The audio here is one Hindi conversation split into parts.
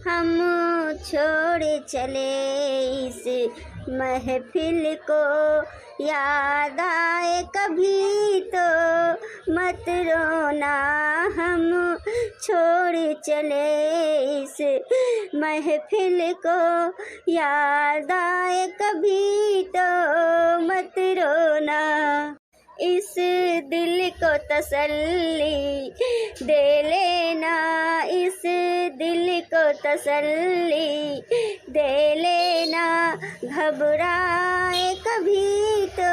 हम छोड़ चले इस महफिल को, याद आए कभी तो मत रोना। हम छोड़ चले इस महफिल को, याद आए कभी तो मत रोना। इस दिल को तसल्ली दे लेना, इस दिल को तसल्ली दे लेना। घबराए कभी तो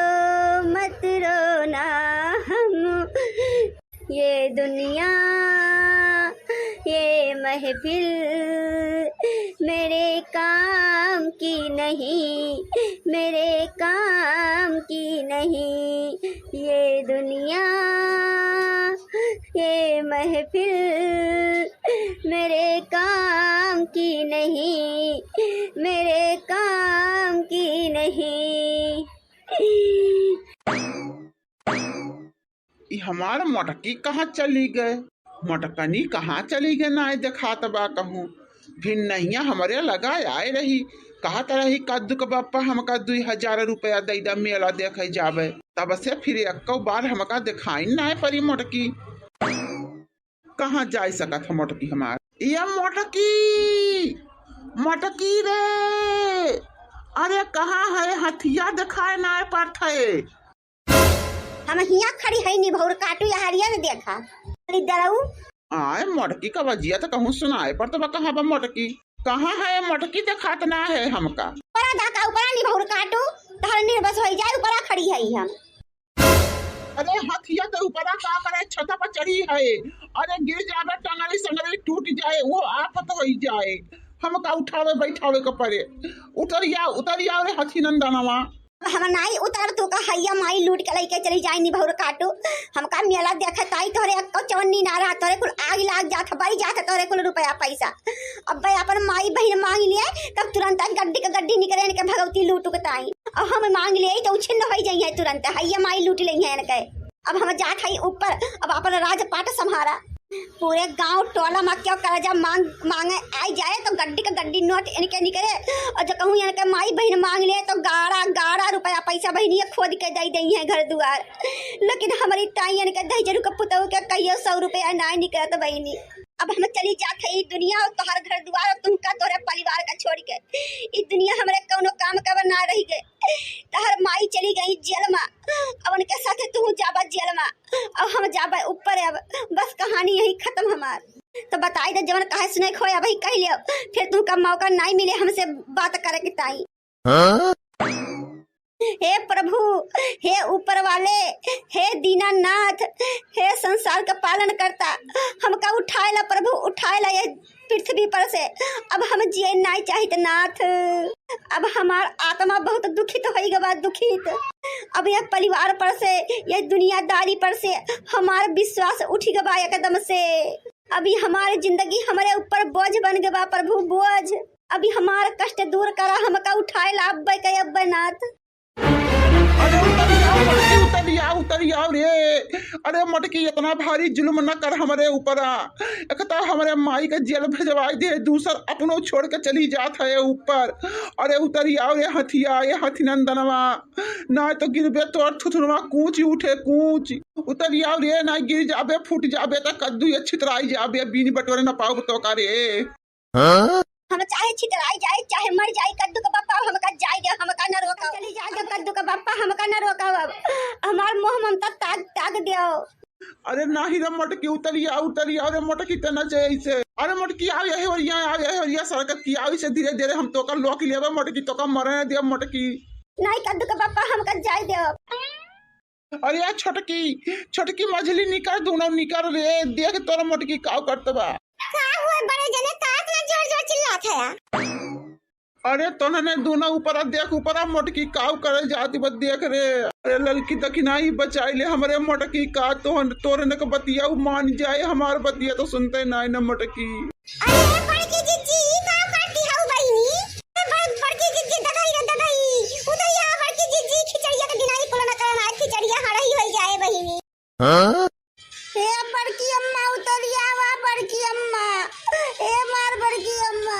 मत रोना। हम ये दुनिया ये महफिल मेरे काम की नहीं, मेरे काम की नहीं। ये दुनिया ये महफिल मेरे काम की नहीं, मेरे काम की नहीं। हमारा मोटकी कहाँ चली गए? मोटकनी कहाँ चली गए? ना देखा तबा कहूँ फिर नहीं हमारे लगा आए रही। कहा तरही कद्दू के बापा हमका 2000 रुपया दे दा मेला देखे जावे। तब से फिर एक बार हमका दिखाई ना परी मोटकी। कहाँ जा सकत है मोटकी हमार? ये मोटकी मोटकी रे, अरे कहाँ है? हथिया दिखाए ना पड़ता है। हम हिया खड़ी है नी भौर काटू या हरिया ने देखा दराऊ। आए मोटकी का वजिया तो कहूँ सुनाए पर तो कहाँ बा मोटकी? कहाँ है मोटकी? दिखात ना है हमका। ऊपरा दाका ऊपरा नी भौर काटू तहर निर्बस हो जाए। ऊपरा खड़ी है हम। अरे हथिया तो ऊपरा का करे? छत पर चढ़ी है। अरे गिर जावे टंगड़ी संगड़ी टूट जाए वो आफत हो जाए। हमका उठावे बैठावे के पड़े। उतरिया रे हथी नंदनवा। हम नाई उतर तू का हैया माई लूट के लेके चली जाई नी भौर काटू। हमका मेला देखा ताई तोरे अक्को चवन्नी ना रहा तोरे कुल आग लाग जात बड़ी जात तोरे कुल रुपया पैसा। अब भाई अपन माई बहन मांग लिए तब तुरंत गड्डी का गड्डी निकले इनके भगवती लूटू के ताई। अब हम मांग लिए तो छिन्न हो जाई है तुरंत हैया माई लूट ली है इनके। अब हम जात है ऊपर अब अपन राजपाट संभारा। पूरे गांव टोला में क्यों करजा मांगे आई जाए तो गड्डी का गड्डी नोट इनके निकले। और जो कहूँ इनके माई बहन मांग लिए तो गाड़ा रुपया पैसा बहनी खोद के दे दी है घर द्वार। लेकिन हमारी ताई इनके दही का पुतौ के कहियो 100 रुपया ना निकलत बहनी। अब हम चली जाते है दुनिया और तोहर घर द्वार और तुमका तोरे परिवार का छोड़ के इस दुनिया हमारे कौनो काम का ना रही गए। तहर माई चली गई जेल में, अब उनके साथ तू जाबा जेल में। अब हम जाबा ऊपर। अब बस कहानी यही खत्म हमार। तो बताई दे जवन कहे सुने खोया भाई कह लियो फिर तुमका मौका नहीं मिले हमसे बात करे के ताई। हे प्रभु, हे ऊपर वाले, हे दीनानाथ, हे संसार का पालन करता, हमका उठाएला प्रभु उठाएला ये पृथ्वी पर से। अब हम जिए नहीं चाहिए नाथ। अब हमार आत्मा बहुत दुखित हो गया दुखित। अब यह परिवार पर से ये दुनियादारी पर से हमारा विश्वास उठ गया एकदम से। अभी हमारी जिंदगी हमारे ऊपर बोझ बन गया प्रभु बोझ। अभी हमारा कष्ट दूर करा हमका उठाएला अब नाथ। अरे उतरिया रे। अरे मटकी इतना भारी जुल्म न कर हमारे ऊपर। एक तो हमारे माई के जेल भेजवाई दे, दूसर अपनों छोड़ के चली जात है ऊपर। अरे उतरिया रे हथिया ये हथी नंदनवा, ना तो गिरबे तो थुथुनवा कूच उठे कूच। उतरिया रे ना गिर जाबे फूट जाबे तो कद्दू ये छितराई जाबे बीनी बटोरे न पाओ तो करे। हम चाहे छितराई जाए चाहे मर जाए कद्दू का बापा हमका जाए दे हमका न रोका। चली जा जब कद्दू का बापा हमका न रोका। हमार मोह ममता ताग दियो। अरे नाही रे मटकी उतरिया रे मटकी तना जैसे। अरे मटकी आओ ये होरिया सड़क की आओ से धीरे धीरे हम तो का लोक लेबे मटकी तो का मरने दे मटकी। नहीं कद्दू का बापा हमका जाए दे। अरे यार छोटकी मछली निकाल दोनों निकाल रे। देख तोरा मटकी काव करतबा का हुए बड़े जने काट में जोर चिल्लात है। अरे तोने दोनों ऊपर देख ऊपर मोटकी काव करे जाती बस देख रे। अरे लड़की दखिनाई बचाई ले हमारे मोटकी का तोरे ने बतिया मान जाए हमार बतिया तो सुनते ना न मोटकी। अरे बड़की जीजी का करती है बहनी। बड़की जीजी दगाई उधर या बड़की जीजी खिचड़िया के दिनाई को ना करना खिचड़िया हड़ई हो जाए बहनी। हां हे बड़की अम्मा उतरिया वा बड़की अम्मा। ए मार बड़की अम्मा।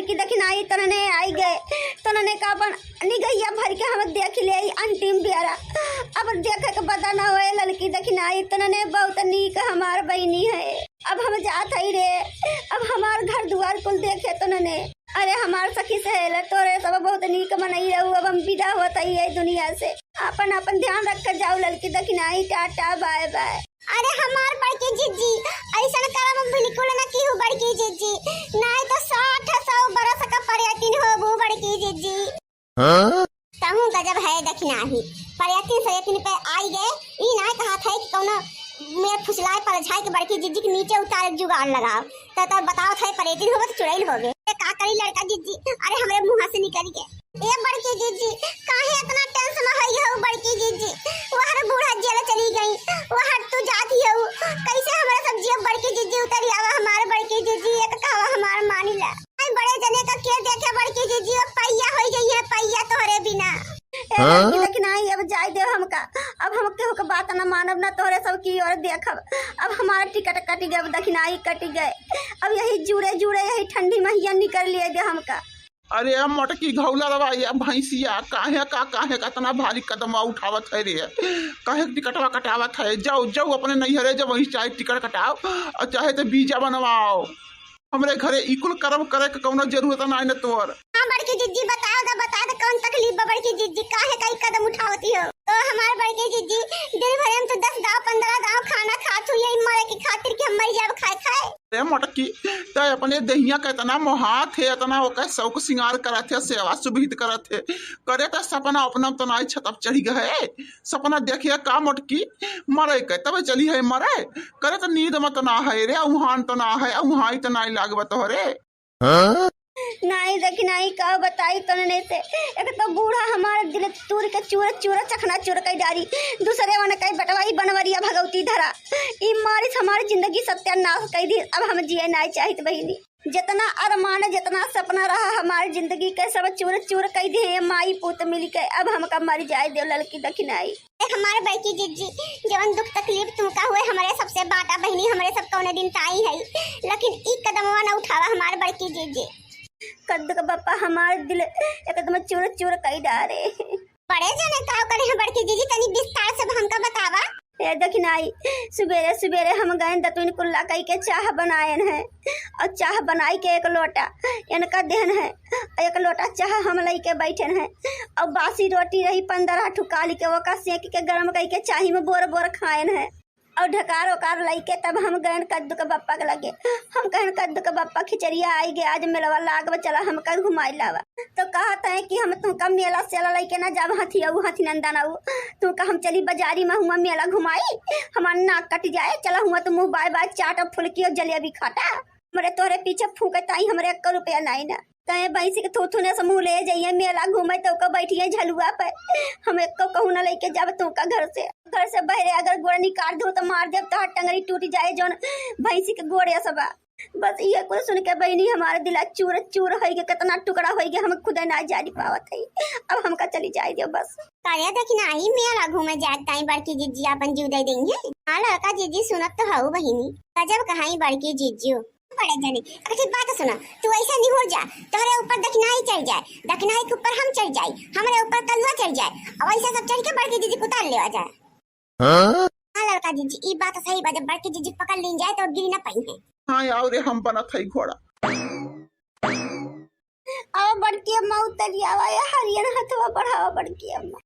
लड़की देखी आई तनने आई गए तनने का अपन निगैया भर के हम देख ले अंतिम बेरा। अब देखे के बता ना होए लड़की देखी आई तनने बहुत नीक हमार बहनी है। अब हम जात है रे, अब हमार घर द्वार कुल देखे तनने। अरे हमार सखी सहेल तोरे सब बहुत नीक मनई रहू। अब हम विदा होता ही है दुनिया से। अपन अपन ध्यान रख कर जाओ लड़की देखी आई। Tata bye bye. अरे हमार बड़की जीजी ऐसा करम बिल्कुल न की हो बड़की जीजी, नहीं तो 60-100 बरस का पर्यटन होबू बड़की जीजी। कहूँ गजब है देखना ही पर्यटन सयतिन पे आई गए। ई ना कहा था कि कौन मेरे फुसलाए पर झाई के बड़की जीजी के नीचे उतार जुगाड़ लगाओ तो बताओ था पर्यटन होगा तो चुड़ैल होगे का करी लड़का जीजी। अरे हमरे मुंह से निकल गए। ए बड़की जीजी काहे इतना टेंशन होई हो बड़की जीजी? वहर बूढ़ा जेल चली गई, वहर तू जाती हो कैसे हमारा सब्जी बड़की जीजी उतरी आवा हमारे बड़की जीजी एक कहवा हमार मानी ला। बड़े जने का के देखे बड़की जीजी अब पैया हो गई है, पैया तोरे बिना। लेकिन आई अब जाय दे हमका। अब हम केहू के बात न मानब न तोरे सब की और देखब। अब हमारा टिकट कट गए दखिनाई कट गए। अब यही जुड़े जुड़े यही ठंडी महिया निकल लिए दे हमका। अरे अब मोटकी घौला रवाई अब भैंसिया काहे का इतना भारी कदम उठावत है रे। काहे टिकटवा कटावत है? जाओ जाओ अपने नैहरे जब वही चाहे टिकट कटाओ और चाहे तो वीजा बनवाओ। हमरे घरे इकुल कर्म करे के कौनो जरूरत ना न तोर। हां बड़की जीजी बता दे कौन तकलीफ बा बड़की जीजी काहे कई कदम उठावती हो? तो हमारे बड़की जीजी दिन भर हम तो 10 गांव 15 गांव खाना खात हुई मरे की खातिर कि हम मर जाब खाए। रे मोटकी तो अपने दहिया का इतना मोहात है, इतना ओकर शौक सिंगार करत है, सेवा सुविध करत है, करे तो सपना अपना तो नाई छतप चढ़ी गए। सपना देखिए का मोटकी मरे के तब चली है मरे करे तो नींद मत ना है रे, उहान तो ना है उहाई तो नाई लागबत हो रे। नहीं देखी नहीं का बताई तनने से। एक तो बूढ़ा हमारे दिल तूर के चूर चूर चखना चूर कई डारी, दूसरे वन कई बटवाई बनवरिया भगवती धरा। ई मारिस हमारी जिंदगी सत्यानाश कई दी। अब हम जिए नहीं चाहिए बहिनी। जितना अरमान जितना सपना रहा हमारी जिंदगी के सब चूर चूर कई दी माई पुत मिल के। अब हमका मर जाए दे लड़की दखिनाई। हमारे बड़की जीजी जवन दुख तकलीफ तुमका हुए हमारे सबसे बाटा बहनी हमारे सब कौने दिन ताई है, लेकिन ई कदमवा न उठावा हमारे बड़की जीजी। कद्दू का बप्पा हमारे दिल एकदम चूर चूर कई डारे। बड़े जने का करे हैं बड़की जीजी तनी विस्तार से हमका बतावा। ए दखिनाई सुबेरे सुबेरे हम गए दतुन कुल्ला कई के चाह बनायन है और चाह बनाई के एक लोटा इनका देन है, एक लोटा चाह हम लई के बैठन है और बासी रोटी रही 15 ठुकाली के वो का सेक के गरम कई के चाही में बोर बोर खायन है और ढकार ओकार लाई के। तब हम गए कद्दू के बप्पा के लगे। हम कहन कद्दू के बप्पा खिचड़िया आई गए आज मेलवा लाग चला हम कल घुमाई लावा। तो कहते हैं कि हम तुमका मेला सेला लई के ना जाब हथी आऊ हथी नंदन आऊ तुमका हम चली बाजारी में हुआ मेला घुमाई हमार नाक कट जाए। चला हुआ तो मुँह बाय बाय चाट और फुलकी और जलेबी खाता हमरे तोहरे पीछे फूके ताई हमरे 1 रुपया नहीं ना। तय भैंसी के थोथुने से मुँह ले जाइए मेला घूमे तो का बैठिए झलुआ पे। हम एक कहूँ ना लेके जाब तो का घर से बहरे अगर गोड़ निकाल दो तो मार देव तो टंगरी टूट जाए जौन भैंसी के गोड़े सब। बस ये कुछ सुन के बहनी हमारे दिला चूर चूर हो गए कितना टुकड़ा हो गया हम खुद ना जानी पावत है। अब हमका चली जाए दियो बस। कार्य देखना ही मेला घूमे जाता है बड़की जीजी अपन जीव दे देंगे। हां लड़का जीजी सुनत तो हाउ बहिनी गजब कहाई बड़की जीजी बड़े जने। अच्छा बात सुना तू ऐसा नहीं हो जा तोहरे ऊपर दखनाई चढ़ जाए, दखनाई के ऊपर हम चढ़ जाए, हमारे ऊपर कलवा चढ़ जाए और ऐसा सब चढ़ के बड़की जीजी को उतार ले आ जाए। हां लड़का जीजी ई बात सही बा। जब बड़की जीजी पकड़ ली जाए तो गिरी ना पाई है। हाँ यार रे हम बनत है घोड़ा। अब बड़की अम्मा उतरी आवा हरियन हथवा बढ़ावा बड़की अम्मा।